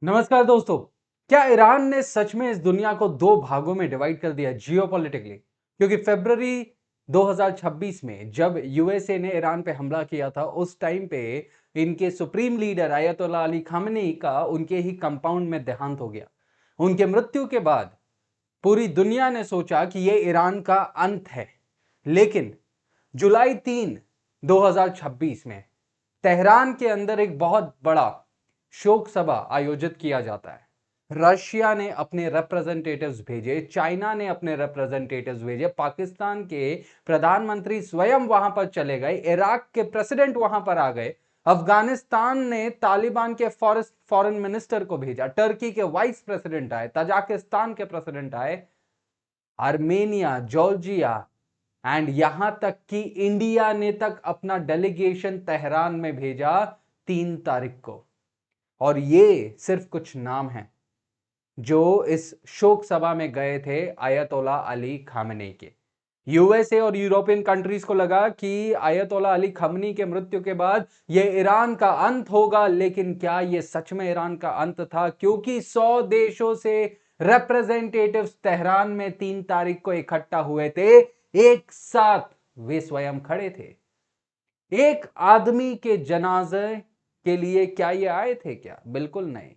नमस्कार दोस्तों। क्या ईरान ने सच में इस दुनिया को दो भागों में डिवाइड कर दिया जियोपॉलिटिकली? क्योंकि फरवरी 2026 में जब यूएसए ने ईरान पे हमला किया था, उस टाइम पे इनके सुप्रीम लीडर अयतोल्ला अली खामेनी का उनके ही कंपाउंड में देहांत हो गया। उनके मृत्यु के बाद पूरी दुनिया ने सोचा कि यह ईरान का अंत है। लेकिन जुलाई 3, 2026 में तेहरान के अंदर एक बहुत बड़ा शोक सभा आयोजित किया जाता है। रशिया ने अपने रिप्रेजेंटेटिव्स भेजे, चाइना ने अपने रिप्रेजेंटेटिव्स भेजे, पाकिस्तान के प्रधानमंत्री स्वयं वहां पर चले गए, इराक के प्रेसिडेंट वहां पर आ गए, अफगानिस्तान ने तालिबान के फॉरेन मिनिस्टर को भेजा, टर्की के वाइस प्रेसिडेंट आए, तजाकिस्तान के प्रेसिडेंट आए, आर्मेनिया, जॉर्जिया एंड यहां तक कि इंडिया ने तक अपना डेलीगेशन तेहरान में भेजा 3 तारीख को। और ये सिर्फ कुछ नाम हैं जो इस शोक सभा में गए थे अयतोल्ला अली खामेनी के। यूएसए और यूरोपियन कंट्रीज को लगा कि अयतोल्ला अली खामेनी के मृत्यु के बाद यह ईरान का अंत होगा, लेकिन क्या यह सच में ईरान का अंत था? क्योंकि 100 देशों से रिप्रेजेंटेटिव्स तेहरान में 3 तारीख को इकट्ठा हुए थे, एक साथ वे स्वयं खड़े थे। एक आदमी के जनाजे के लिए क्या ये आए थे क्या? बिल्कुल नहीं।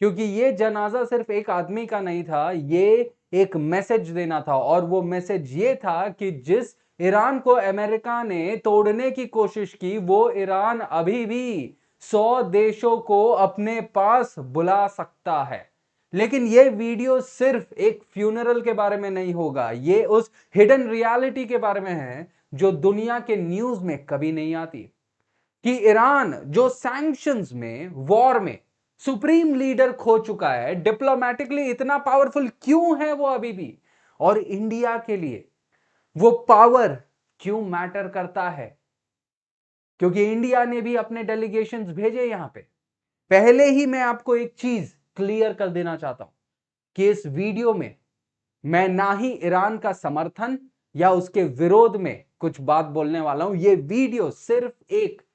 क्योंकि ये जनाजा सिर्फ एक आदमी का नहीं था, ये एक मैसेज देना था। और वो मैसेज ये था कि जिस ईरान को अमेरिका ने तोड़ने की कोशिश की, वो ईरान अभी भी 100 देशों को अपने पास बुला सकता है। लेकिन ये वीडियो सिर्फ एक फ्यूनरल के बारे में नहीं होगा, ये उस हिडन रियलिटी के बारे में है जो दुनिया के न्यूज में कभी नहीं आती। कि ईरान जो सैंक्शंस में, वॉर में सुप्रीम लीडर खो चुका है, डिप्लोमेटिकली इतना पावरफुल क्यों है वो अभी भी? और इंडिया के लिए वो पावर क्यों मैटर करता है? क्योंकि इंडिया ने भी अपने डेलीगेशंस भेजे यहां पे। पहले ही मैं आपको एक चीज क्लियर कर देना चाहता हूं कि इस वीडियो में मैं ना ही ईरान का समर्थन या उसके विरोध में कुछ बात बोलने वाला हूं। यह वीडियो सिर्फ एक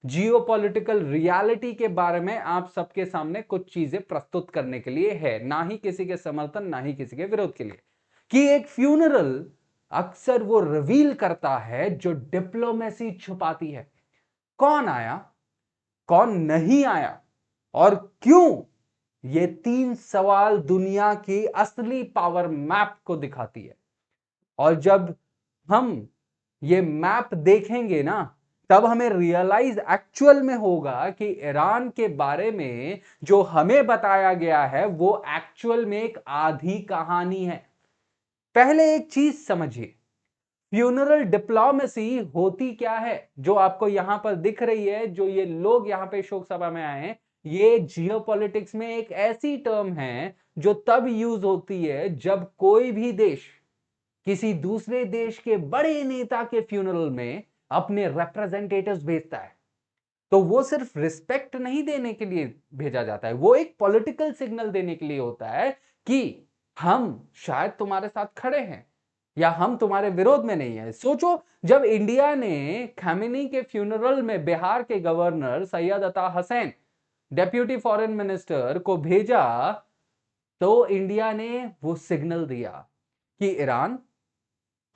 जियोपॉलिटिकल रियलिटी के बारे में आप सबके सामने कुछ चीजें प्रस्तुत करने के लिए है, ना ही किसी के समर्थन, ना ही किसी के विरोध के लिए। कि एक फ्यूनरल अक्सर वो रिवील करता है जो डिप्लोमेसी छुपाती है। कौन आया, कौन नहीं आया और क्यों, ये 3 सवाल दुनिया की असली पावर मैप को दिखाती है। और जब हम ये मैप देखेंगे ना, तब हमें रियलाइज एक्चुअल में होगा कि ईरान के बारे में जो हमें बताया गया है वो एक्चुअल में एक आधी कहानी है। पहले एक चीज समझिए, फ्यूनरल डिप्लोमेसी होती क्या है? जो आपको यहां पर दिख रही है, जो ये लोग यहां पे शोक सभा में आए हैं, ये जियोपॉलिटिक्स में एक ऐसी टर्म है जो तब यूज होती है जब कोई भी देश किसी दूसरे देश के बड़े नेता के फ्यूनरल में अपने रिप्रेजेंटेटिव्स भेजता है। तो वो सिर्फ रिस्पेक्ट नहीं देने के लिए भेजा जाता है, वो एक पॉलिटिकल सिग्नल देने के लिए होता है कि हम शायद तुम्हारे साथ खड़े हैं या हम तुम्हारे विरोध में नहीं है। सोचो, जब इंडिया ने खामेनी के फ्यूनरल में बिहार के गवर्नर सैयद अता हसैन, डेप्यूटी फॉरेन मिनिस्टर को भेजा, तो इंडिया ने वो सिग्नल दिया कि ईरान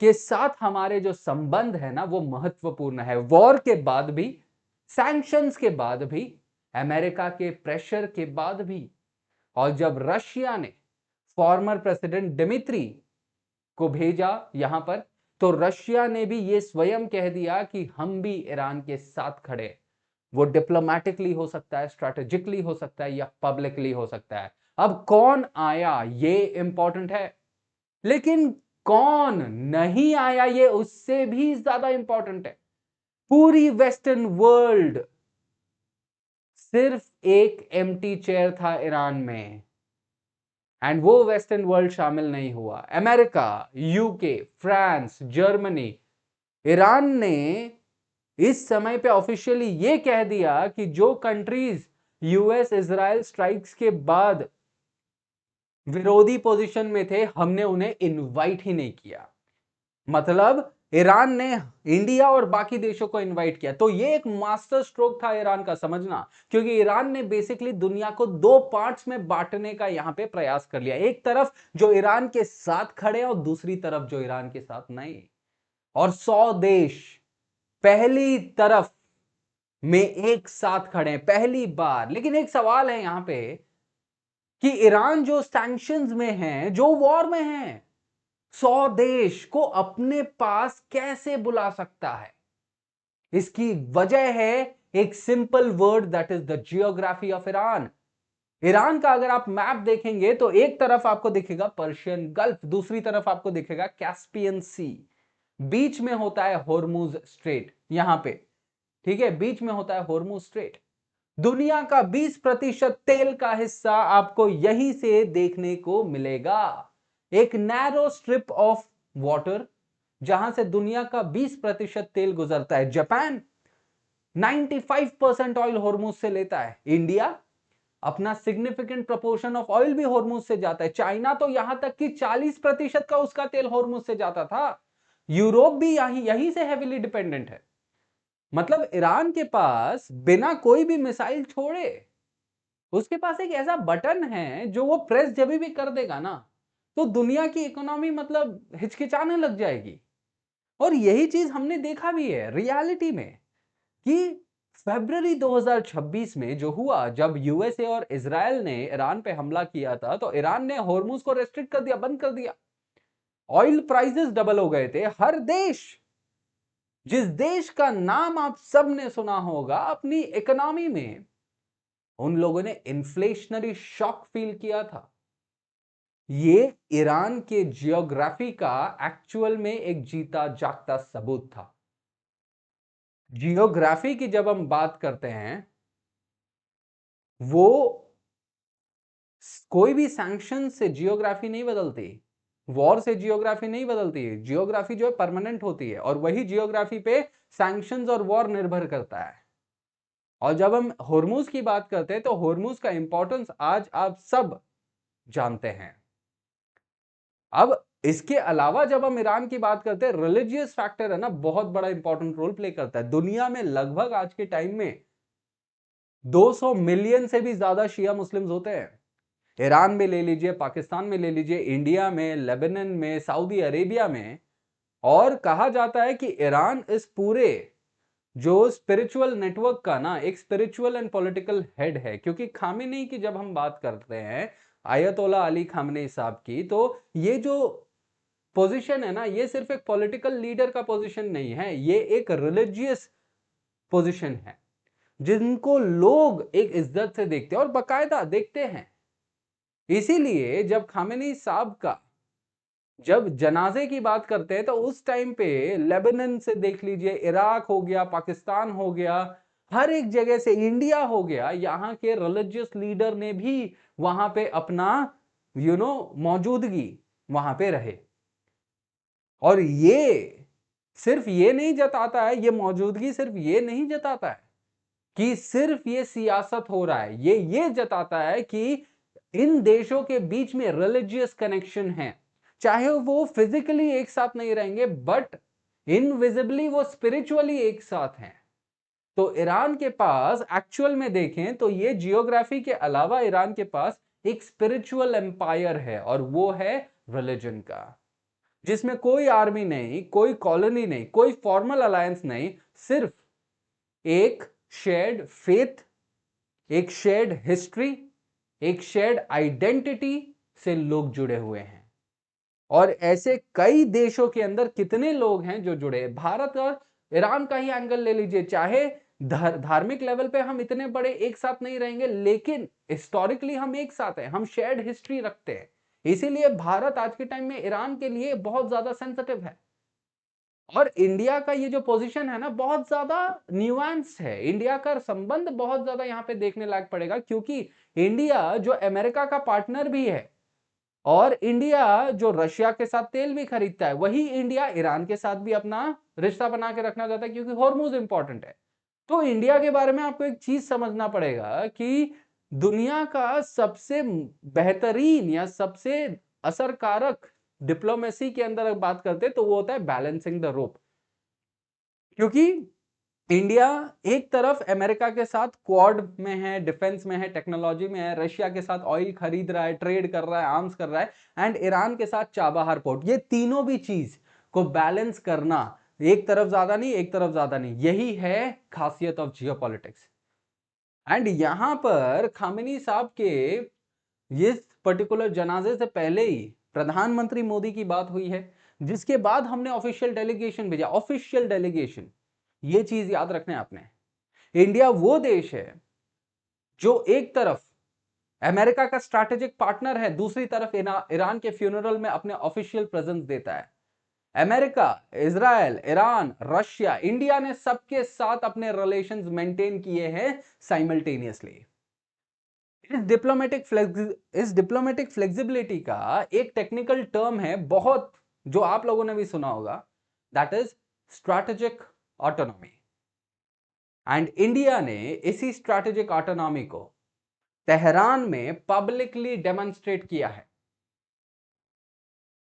के साथ हमारे जो संबंध है ना, वो महत्वपूर्ण है। वॉर के बाद भी, सैंक्शंस के बाद भी, अमेरिका के प्रेशर के बाद भी। और जब रशिया ने फॉर्मर प्रेसिडेंट दिमित्री को भेजा यहां पर, तो रशिया ने भी ये स्वयं कह दिया कि हम भी ईरान के साथ खड़े हैं। वो डिप्लोमेटिकली हो सकता है, स्ट्रेटेजिकली हो सकता है, या पब्लिकली हो सकता है। अब कौन आया ये इंपॉर्टेंट है, लेकिन कौन नहीं आया ये उससे भी ज्यादा इंपॉर्टेंट है। पूरी वेस्टर्न वर्ल्ड, सिर्फ एक एम्प्टी चेयर था ईरान में, एंड वो वेस्टर्न वर्ल्ड शामिल नहीं हुआ। America, UK, France, Germany, Iran ने इस समय पे ऑफिशियली ये कह दिया कि जो कंट्रीज यूएस इजराइल स्ट्राइक्स के बाद विरोधी पोजीशन में थे, हमने उन्हें इनवाइट ही नहीं किया। मतलब ईरान ने इंडिया और बाकी देशों को इनवाइट किया। तो ये एक मास्टर स्ट्रोक था ईरान का, समझना, क्योंकि ईरान ने बेसिकली दुनिया को दो पार्ट्स में बांटने का यहां पे प्रयास कर लिया। एक तरफ जो ईरान के साथ खड़े और दूसरी तरफ जो ईरान के साथ नहीं। और 100 देश पहली तरफ में एक साथ खड़े हैं पहली बार। लेकिन एक सवाल है यहां पे कि ईरान जो सैंक्शंस में है, जो वॉर में है, 100 देश को अपने पास कैसे बुला सकता है? इसकी वजह है एक simple word, that is the geography of Iran. Iran का अगर आप मैप देखेंगे तो एक तरफ आपको दिखेगा पर्शियन गल्फ, दूसरी तरफ आपको दिखेगा कैस्पियन सी, बीच में होता है होर्मुज स्ट्रेट, यहां पे, ठीक है, बीच में होता है होर्मुज स्ट्रेट। दुनिया का 20% तेल का हिस्सा आपको यहीं से देखने को मिलेगा। एक नैरो स्ट्रिप ऑफ वाटर जहां से दुनिया का 20% तेल गुजरता है। जापान 95% ऑयल होर्मुज से लेता है। इंडिया अपना सिग्निफिकेंट प्रोपोर्शन ऑफ ऑयल भी होर्मुज से जाता है। चाइना तो यहां तक कि 40% का उसका तेल होर्मुज से जाता था। यूरोप भी यहीं से हेविली डिपेंडेंट है। मतलब ईरान के पास बिना कोई भी मिसाइल छोड़े उसके पास एक ऐसा बटन है जो वो प्रेस जब भी कर देगा ना, तो दुनिया की इकोनॉमी मतलब हिचकिचाने लग जाएगी। और यही चीज हमने देखा भी है रियलिटी में कि फरवरी 2026 में जो हुआ, जब यूएसए और इजराइल ने ईरान पे हमला किया था, तो ईरान ने होर्मुज को रेस्ट्रिक्ट कर दिया, बंद कर दिया। ऑयल प्राइसेस डबल हो गए थे। हर देश, जिस देश का नाम आप सब ने सुना होगा अपनी इकोनॉमी में, उन लोगों ने इन्फ्लेशनरी शॉक फील किया था। ये ईरान के जियोग्राफी का एक्चुअल में एक जीता जागता सबूत था। जियोग्राफी की जब हम बात करते हैं, वो कोई भी सैंक्शन से जियोग्राफी नहीं बदलती, वॉर से जियोग्राफी नहीं बदलती है। जियोग्राफी जो है परमानेंट होती है, और वही जियोग्राफी पे सैंक्शंस और वॉर निर्भर करता है। और जब हम होर्मुज की बात करते हैं तो होर्मुज का इंपॉर्टेंस आज आप सब जानते हैं। अब इसके अलावा जब हम ईरान की बात करते हैं, रिलीजियस फैक्टर है ना, बहुत बड़ा इंपॉर्टेंट रोल प्ले करता है। दुनिया में लगभग आज के टाइम में 200 मिलियन से भी ज्यादा शिया मुस्लिम्स होते हैं। ईरान में ले लीजिए, पाकिस्तान में ले लीजिए, इंडिया में, लेबनान में, सऊदी अरेबिया में। और कहा जाता है कि ईरान इस पूरे जो स्पिरिचुअल नेटवर्क का ना एक स्पिरिचुअल एंड पॉलिटिकल हेड है। क्योंकि खामेनी की जब हम बात करते हैं, आयतोला अली खामेनी साहब की, तो ये जो पोजीशन है ना, ये सिर्फ एक पॉलिटिकल लीडर का पोजीशन नहीं है, ये एक रिलीजियस पोजीशन है जिनको लोग एक इज्जत से देखते हैं और बाकायदा देखते हैं। इसीलिए जब खामेनी साहब का जब जनाजे की बात करते हैं तो उस टाइम पे लेबनान से देख लीजिए, इराक हो गया, पाकिस्तान हो गया, हर एक जगह से, इंडिया हो गया, यहाँ के रिलीजियस लीडर ने भी वहां पे अपना मौजूदगी वहां पे रहे। और ये सिर्फ ये नहीं जताता है, ये मौजूदगी सिर्फ ये नहीं जताता है कि सिर्फ ये सियासत हो रहा है, ये जताता है कि इन देशों के बीच में रिलीजियस कनेक्शन है। चाहे वो फिजिकली एक साथ नहीं रहेंगे, बट इनविजिबली वो स्पिरिचुअली एक साथ हैं। तो ईरान के पास एक्चुअल में देखें तो ये जियोग्राफी के अलावा ईरान के पास एक स्पिरिचुअल एम्पायर है, और वो है रिलीजन का, जिसमें कोई आर्मी नहीं, कोई कॉलोनी नहीं, कोई फॉर्मल अलायंस नहीं, सिर्फ एक शेयर्ड फेथ, एक शेयर्ड हिस्ट्री, एक शेयर्ड आइडेंटिटी से लोग जुड़े हुए हैं। और ऐसे कई देशों के अंदर कितने लोग हैं जो जुड़े हैं। भारत और ईरान का ही एंगल ले लीजिए, चाहे धार्मिक लेवल पे हम इतने बड़े एक साथ नहीं रहेंगे, लेकिन हिस्टोरिकली हम एक साथ हैं, हम शेयर्ड हिस्ट्री रखते हैं। इसीलिए भारत आज के टाइम में ईरान के लिए बहुत ज्यादा सेंसिटिव है। और इंडिया का ये जो पोजीशन है ना, बहुत ज्यादा न्यूएंस है। इंडिया का संबंध बहुत ज्यादा यहां पे देखने लायक पड़ेगा, क्योंकि इंडिया जो अमेरिका का पार्टनर भी है, और इंडिया जो रशिया के साथ तेल भी खरीदता है, वही इंडिया ईरान के साथ भी अपना रिश्ता बना के रखना चाहता है, क्योंकि हॉर्मुज इंपॉर्टेंट है। तो इंडिया के बारे में आपको एक चीज समझना पड़ेगा कि दुनिया का सबसे बेहतरीन या सबसे असरकारक डिप्लोमेसी के अंदर बात करते हैं तो वो होता है बैलेंसिंग द रोप, क्योंकि इंडिया एक तरफ अमेरिका के साथ क्वाड में है, डिफेंस में है, टेक्नोलॉजी में है, रशिया के साथ ऑयल खरीद रहा है, ट्रेड कर रहा है, आर्म्स कर रहा है, एंड ईरान के साथ चाबहार पोर्ट। ये तीनों भी चीज को बैलेंस करना, एक तरफ ज्यादा नहीं एक तरफ ज्यादा नहीं, यही है खासियत ऑफ जियोपॉलिटिक्स। एंड यहां पर खामेनी साहब के इस पर्टिकुलर जनाजे से पहले ही प्रधानमंत्री मोदी की बात हुई है, जिसके बाद हमने ऑफिशियल डेलीगेशन भेजा। ऑफिशियल डेलीगेशन, ये चीज याद रखना है आपने। इंडिया वो देश है जो एक तरफ अमेरिका का स्ट्रैटेजिक पार्टनर है, दूसरी तरफ ईरान के फ्यूनरल में अपने ऑफिशियल प्रेजेंस देता है। America, Israel, Iran, Russia, India ने सबके साथ अपने रिलेशंस मेंटेन किए हैं साइमल्टेनियसली। इस डिप्लोमेटिक फ्लेक्सिबिलिटी का एक टेक्निकल टर्म है बहुत, जो आप लोगों ने भी सुना होगा, that is strategic autonomy. And India ने इसी स्ट्रैटेजिक ऑटोनॉमी को तेहरान में पब्लिकली डेमोन्स्ट्रेट किया है।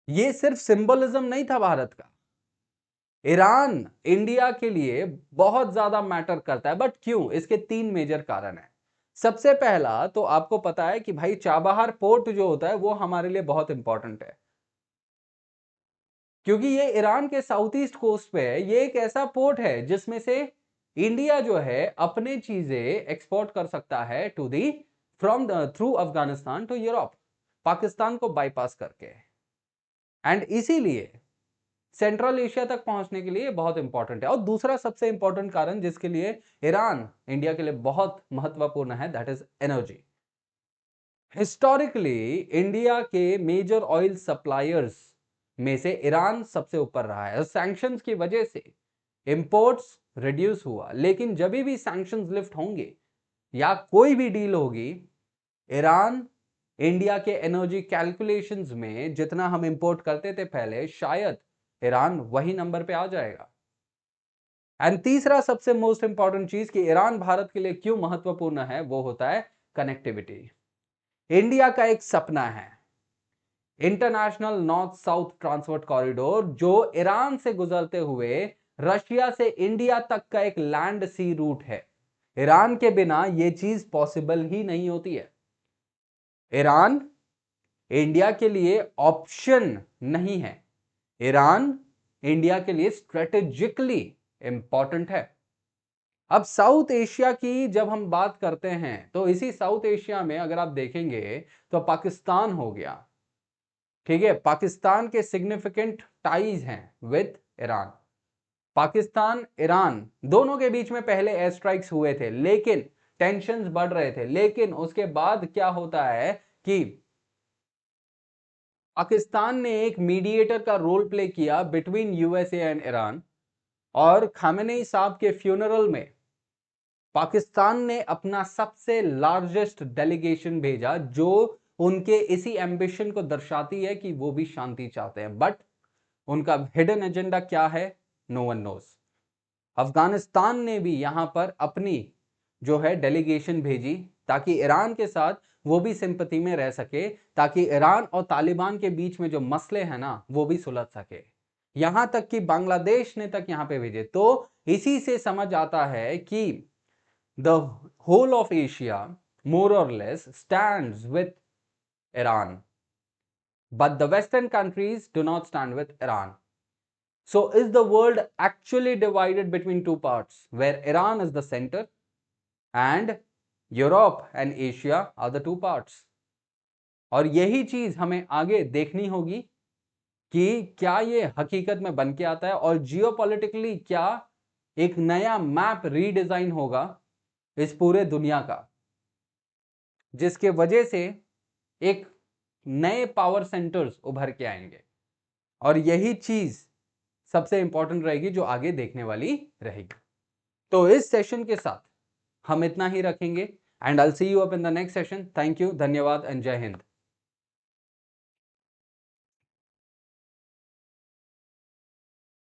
यह सिर्फ सिंबलिज्म नहीं था भारत का, ईरान इंडिया के लिए बहुत ज्यादा मैटर करता है। बट क्यों? इसके तीन मेजर कारण है। सबसे पहला तो आपको पता है कि भाई चाबहार पोर्ट जो होता है वो हमारे लिए बहुत इंपॉर्टेंट है, क्योंकि ये ईरान के साउथ ईस्ट कोस्ट पे है। ये एक ऐसा पोर्ट है जिसमें से इंडिया जो है अपने चीजें एक्सपोर्ट कर सकता है to the from through Afghanistan to Europe, Pakistan को बाईपास करके। एंड इसीलिए सेंट्रल एशिया तक पहुंचने के लिए बहुत इंपॉर्टेंट है। और दूसरा सबसे इंपॉर्टेंट कारण जिसके लिए ईरान इंडिया के लिए बहुत महत्वपूर्ण है, that is energy. Historically India के मेजर ऑयल सप्लायर्स में से ईरान सबसे ऊपर रहा है। सैंक्शंस की वजह से इंपोर्ट्स रिड्यूस हुआ, लेकिन जब भी सैंक्शंस लिफ्ट होंगे या कोई भी डील होगी, ईरान इंडिया के एनर्जी कैलकुलेशंस में जितना हम इंपोर्ट करते थे पहले, शायद ईरान वही नंबर पे आ जाएगा। एंड तीसरा सबसे मोस्ट इंपॉर्टेंट चीज कि ईरान भारत के लिए क्यों महत्वपूर्ण है, वो होता है कनेक्टिविटी। इंडिया का एक सपना है international north south transport corridor, जो ईरान से गुजरते हुए रशिया से इंडिया तक का एक लैंड सी रूट है। ईरान के बिना यह चीज पॉसिबल ही नहीं होती है। ईरान इंडिया के लिए ऑप्शन नहीं है, ईरान इंडिया के लिए स्ट्रेटेजिकली इंपॉर्टेंट है। अब साउथ एशिया की जब हम बात करते हैं तो इसी साउथ एशिया में अगर आप देखेंगे तो पाकिस्तान हो गया, ठीक है। पाकिस्तान के सिग्निफिकेंट टाइज हैं विद ईरान। पाकिस्तान ईरान दोनों के बीच में पहले एयर स्ट्राइक्स हुए थे, लेकिन टेंशंस बढ़ रहे थे। लेकिन उसके बाद क्या होता है कि पाकिस्तान ने एक मीडिएटर का रोल प्ले किया बिटवीन यूएसए एंड ईरान, और खामेनेई साहब के फ्यूनरल में पाकिस्तान ने अपना सबसे लार्जेस्ट डेलीगेशन भेजा, जो उनके इसी एम्बिशन को दर्शाती है कि वो भी शांति चाहते हैं। बट उनका हिडन एजेंडा क्या है, नो वन नोज। अफगानिस्तान ने भी यहां पर अपनी जो है डेलीगेशन भेजी ताकि ईरान के साथ वो भी सिंपैथी में रह सके, ताकि ईरान और तालिबान के बीच में जो मसले हैं ना वो भी सुलझ सके। यहां तक कि बांग्लादेश ने तक यहां पे भेजे। तो इसी से समझ आता है कि द होल ऑफ एशिया मोर और less stands with Iran, but the Western countries do not stand with Iran. So is the world actually divided between two parts, where Iran is the center and Europe and Asia are the two parts? और यही चीज हमें आगे देखनी होगी कि क्या ये हकीकत में बन के आता है, और जियोपॉलिटिकली क्या एक नया मैप रीडिजाइन होगा इस पूरे दुनिया का, जिसके वजह से एक नए पावर सेंटर्स उभर के आएंगे। और यही चीज सबसे इंपॉर्टेंट रहेगी जो आगे देखने वाली रहेगी। तो इस सेशन के साथ हम इतना ही रखेंगे, and I will see you up in the next session. Thank you, धन्यवाद एंड जय हिंद।